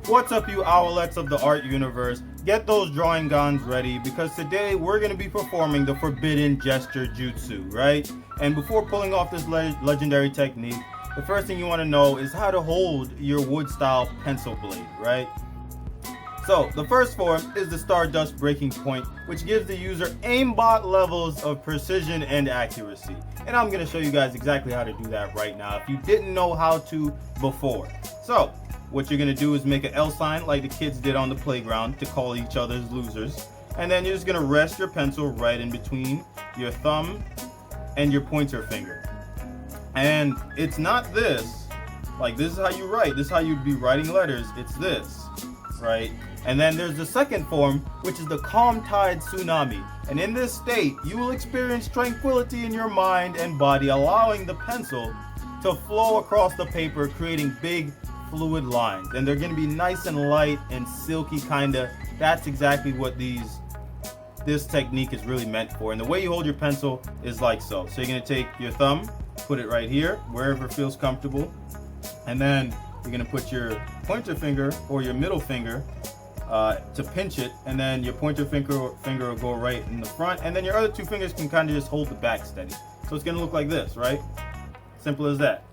What's up, you owlets of the art universe? Get those drawing guns ready, because today we're going to be performing the forbidden gesture jutsu, right? And before pulling off this legendary technique, the first thing you want to know is how to hold your wood style pencil blade, right? So the first form is the Stardust breaking point, which gives the user aimbot levels of precision and accuracy. And I'm going to show you guys exactly how to do that right now if you didn't know how to before. So what you're going to do is make an L sign like the kids did on the playground to call each other's losers. And then you're just going to rest your pencil right in between your thumb and your pointer finger. And it's not this, like this is how you write, this is how you'd be writing letters, it's this, right? And then there's the second form, which is the calm tide tsunami. And in this state, you will experience tranquility in your mind and body, allowing the pencil to flow across the paper, creating big fluid lines. And they're going to be nice and light and silky, kinda. That's exactly what this technique is really meant for. And the way you hold your pencil is like so. So you're going to take your thumb, put it right here, wherever it feels comfortable. And then you're going to put your pointer finger or your middle finger to pinch it, and then your pointer finger will go right in the front, and then your other two fingers can kind of just hold the back steady. So it's going to look like this, right? Simple as that.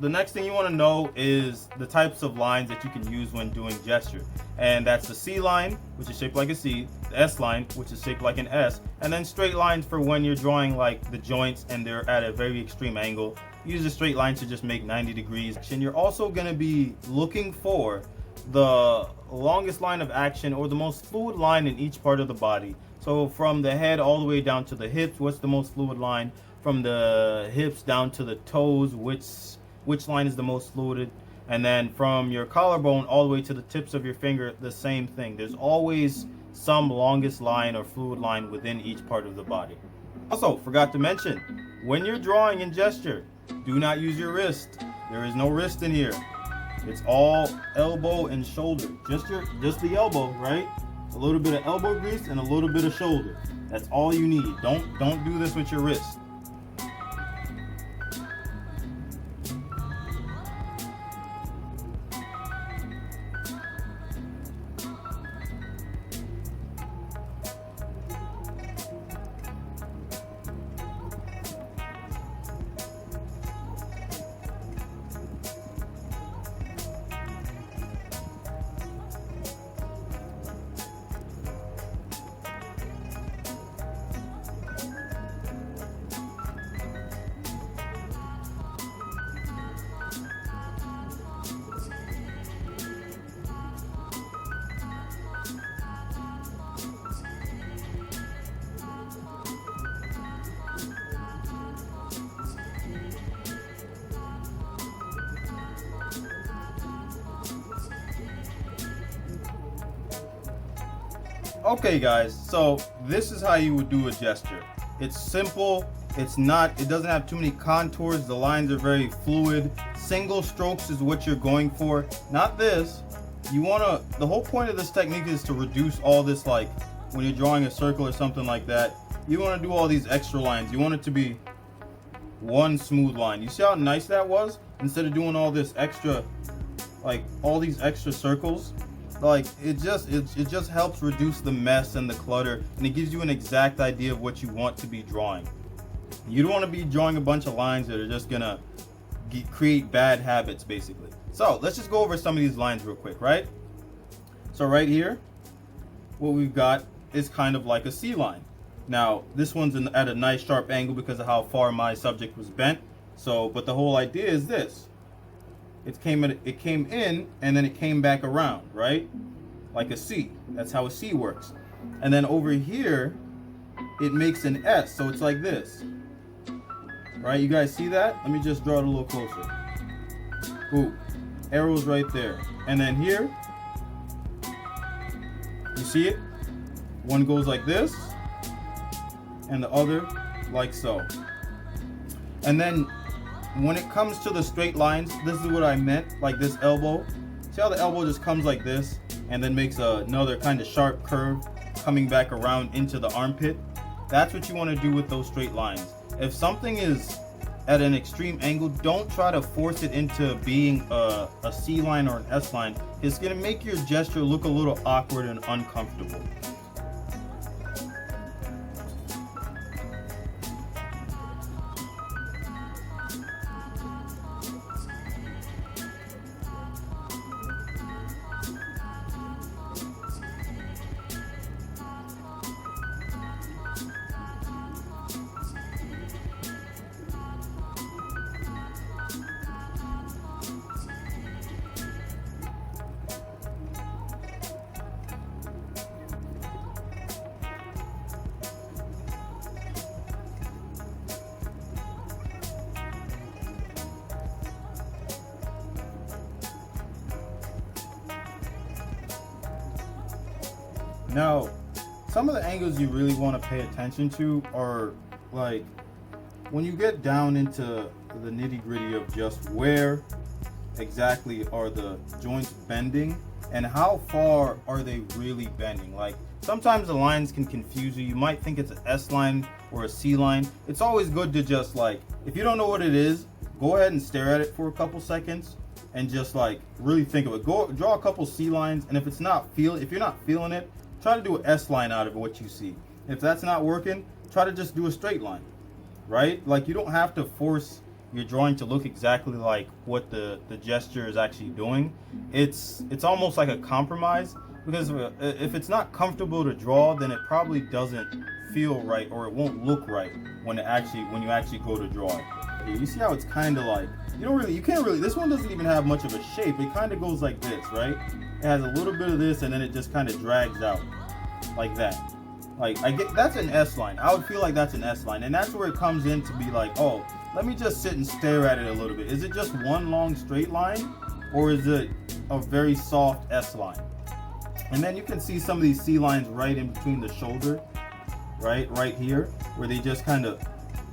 The next thing you want to know is the types of lines that you can use when doing gesture. And that's the C line, which is shaped like a C, the S line, which is shaped like an S, and then straight lines for when you're drawing like the joints and they're at a very extreme angle. Use a straight line to just make 90 degrees. And you're also going to be looking for the longest line of action or the most fluid line in each part of the body. So from the head all the way down to the hips, what's the most fluid line? From the hips down to the toes, which line is the most fluid? And then from your collarbone all the way to the tips of your finger, the same thing. There's always some longest line or fluid line within each part of the body. Also, forgot to mention, when you're drawing in gesture, do not use your wrist. There is no wrist in here. It's all elbow and shoulder. Just the elbow, right? A little bit of elbow grease and a little bit of shoulder. That's all you need. Don't do this with your wrist. Okay guys, so this is how you would do a gesture. It's simple, it doesn't have too many contours, the lines are very fluid. Single strokes is what you're going for, not this. The whole point of this technique is to reduce all this, like when you're drawing a circle or something like that, you want to do all these extra lines. You want it to be one smooth line. You see how nice that was? Instead of doing all this extra, like all these extra circles. Like it just helps reduce the mess and the clutter, and it gives you an exact idea of what you want to be drawing. You don't want to be drawing a bunch of lines that are just gonna create bad habits, basically. So let's just go over some of these lines real quick, right? So right here, what we've got is kind of like a C line. Now this one's at a nice sharp angle because of how far my subject was bent. So, but the whole idea is this. It came in and then it came back around, right? Like a C. That's how a C works. And then over here, it makes an S. So it's like this. Right? You guys see that? Let me just draw it a little closer. Ooh. Arrows right there. And then here, you see it? One goes like this, and the other like so. And then when it comes to the straight lines, this is what I meant, like this elbow. See how the elbow just comes like this and then makes another kind of sharp curve coming back around into the armpit? That's what you want to do with those straight lines. If something is at an extreme angle, don't try to force it into being a C line or an S line. It's gonna make your gesture look a little awkward and uncomfortable. Now, some of the angles you really want to pay attention to are like when you get down into the nitty-gritty of just where exactly are the joints bending and how far are they really bending. Like sometimes the lines can confuse you. You might think it's an S line or a C line. It's always good to just like, if you don't know what it is, go ahead and stare at it for a couple seconds and just like really think of it. Go draw a couple C lines, and if you're not feeling it, try to do an S line out of what you see. If that's not working, try to just do a straight line, right? Like you don't have to force your drawing to look exactly like what the gesture is actually doing. It's almost like a compromise, because if it's not comfortable to draw, then it probably doesn't feel right, or it won't look right when you actually go to draw it. Here, you see how it's kind of like, you can't really, this one doesn't even have much of a shape. It kind of goes like this, right? It has a little bit of this, and then it just kind of drags out like that. Like that's an S line. I would feel like that's an S line, and that's where it comes in to be like, oh, let me just sit and stare at it a little bit. Is it just one long straight line, or is it a very soft S line? And then you can see some of these C lines right in between the shoulder, right here, where they just kind of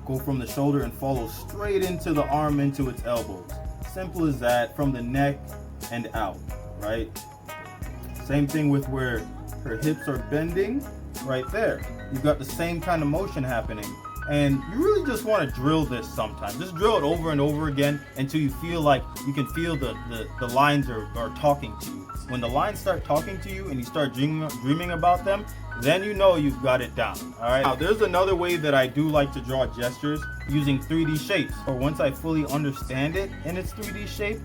go from the shoulder and follow straight into the arm, into its elbows. Simple as that, from the neck and out, right? Same thing with where her hips are bending, right there. You've got the same kind of motion happening. And you really just want to drill this sometimes. Just drill it over and over again until you feel like you can feel the lines are talking to you. When the lines start talking to you and you start dreaming about them, then you know you've got it down. All right. Now, there's another way that I do like to draw gestures, using 3D shapes. Or once I fully understand it in its 3D shape,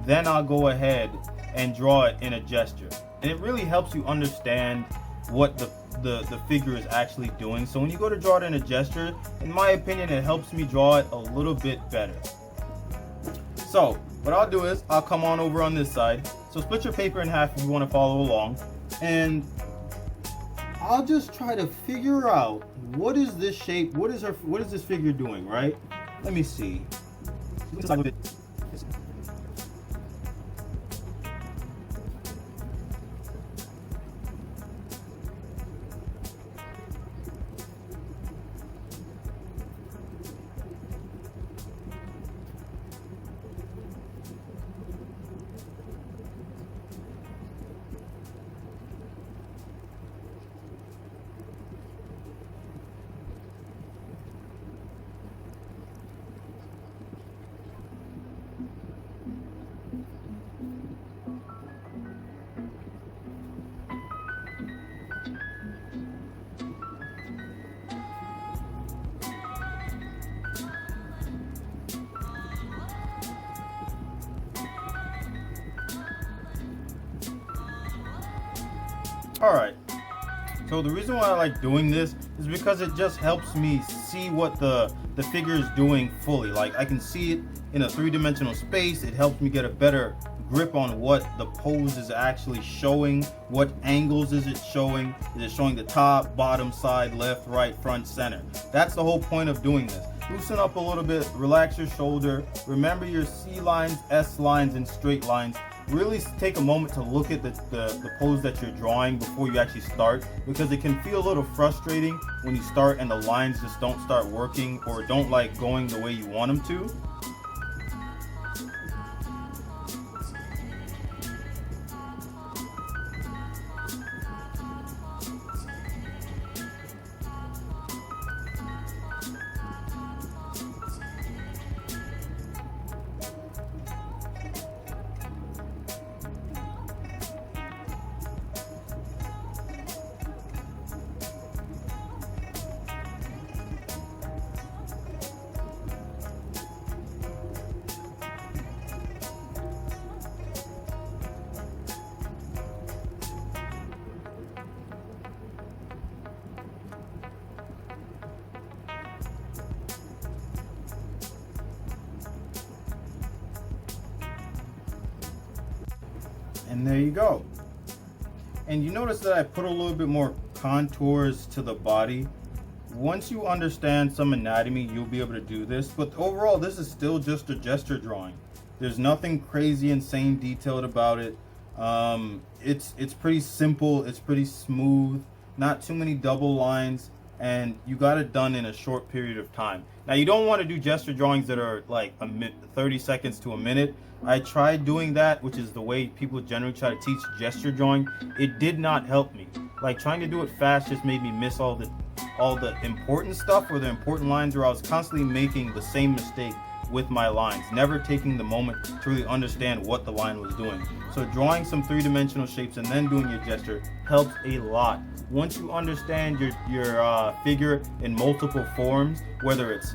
then I'll go ahead and draw it in a gesture. And it really helps you understand what the figure is actually doing. So when you go to draw it in a gesture, in my opinion, it helps me draw it a little bit better. So what I'll do is I'll come on over on this side. So split your paper in half if you want to follow along, and I'll just try to figure out what is this shape, what is this figure doing, right? Let me see. Alright, so the reason why I like doing this is because it just helps me see what the figure is doing fully. Like I can see it in a three-dimensional space. It helps me get a better grip on what the pose is actually showing, what angles is it showing. Is it showing the top, bottom, side, left, right, front, center? That's the whole point of doing this. Loosen up a little bit, relax your shoulder, remember your C lines, S lines, and straight lines. Really take a moment to look at the pose that you're drawing before you actually start, because it can feel a little frustrating when you start and the lines just don't start working or don't like going the way you want them to. And there you go. And you notice that I put a little bit more contours to the body. Once you understand some anatomy, you'll be able to do this. But overall, this is still just a gesture drawing. There's nothing crazy, insane detailed about it. It's pretty simple. It's pretty smooth. Not too many double lines. And you got it done in a short period of time. Now, you don't want to do gesture drawings that are like 30 seconds to a minute. I tried doing that, which is the way people generally try to teach gesture drawing. It did not help me. Like, trying to do it fast just made me miss all the important stuff, or the important lines, where I was constantly making the same mistake with my lines, never taking the moment to really understand what the line was doing. So drawing some three-dimensional shapes and then doing your gesture helps a lot. Once you understand your figure in multiple forms, whether it's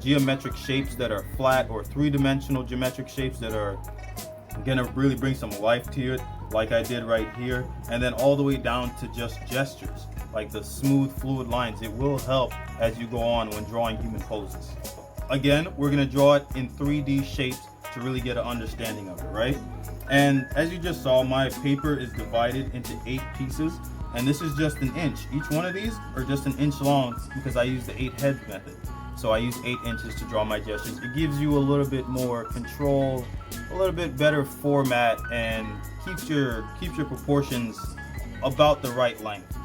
geometric shapes that are flat or three-dimensional geometric shapes that are gonna really bring some life to it, like I did right here, and then all the way down to just gestures, like the smooth, fluid lines, it will help as you go on when drawing human poses. Again, we're gonna draw it in 3D shapes to really get an understanding of it, right? And as you just saw, my paper is divided into 8 pieces, and this is just an inch. Each one of these are just an inch long because I use the 8 heads method. So I use 8 inches to draw my gestures. It gives you a little bit more control, a little bit better format, and keeps your proportions about the right length.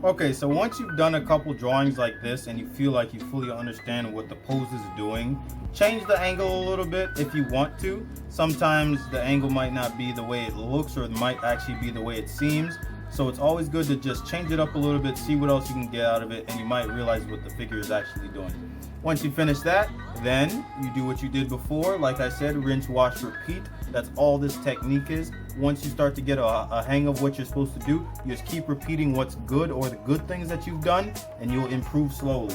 Okay, so once you've done a couple drawings like this and you feel like you fully understand what the pose is doing, change the angle a little bit if you want to. Sometimes the angle might not be the way it looks, or it might actually be the way it seems. So it's always good to just change it up a little bit, see what else you can get out of it, and you might realize what the figure is actually doing. Once you finish that, then you do what you did before. Like I said, rinse, wash, repeat. That's all this technique is. Once you start to get a hang of what you're supposed to do, you just keep repeating what's good, or the good things that you've done, and you'll improve slowly.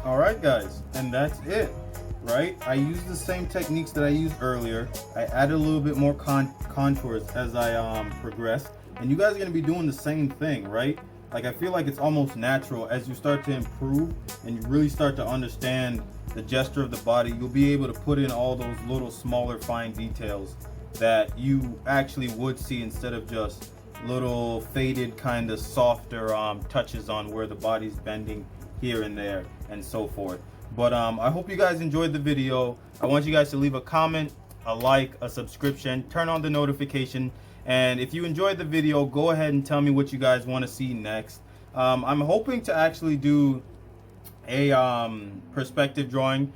Alright guys, and that's it, right? I used the same techniques that I used earlier. I added a little bit more contours as I progressed, and you guys are going to be doing the same thing, right? Like, I feel like it's almost natural as you start to improve and you really start to understand the gesture of the body. You'll be able to put in all those little smaller fine details that you actually would see, instead of just little faded kind of softer touches on where the body's bending here and there and so forth. But I hope you guys enjoyed the video. I want you guys to leave a comment, a like, a subscription, turn on the notification, and if you enjoyed the video, go ahead and tell me what you guys want to see next. I'm hoping to actually do a perspective drawing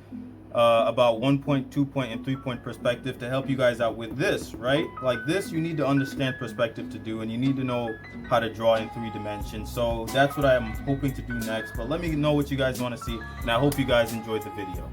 about 1 point, 2 point, and 3 point perspective to help you guys out with this, right? Like this, you need to understand perspective to do, and you need to know how to draw in 3 dimensions. So that's what I'm hoping to do next. But let me know what you guys want to see, and I hope you guys enjoyed the video.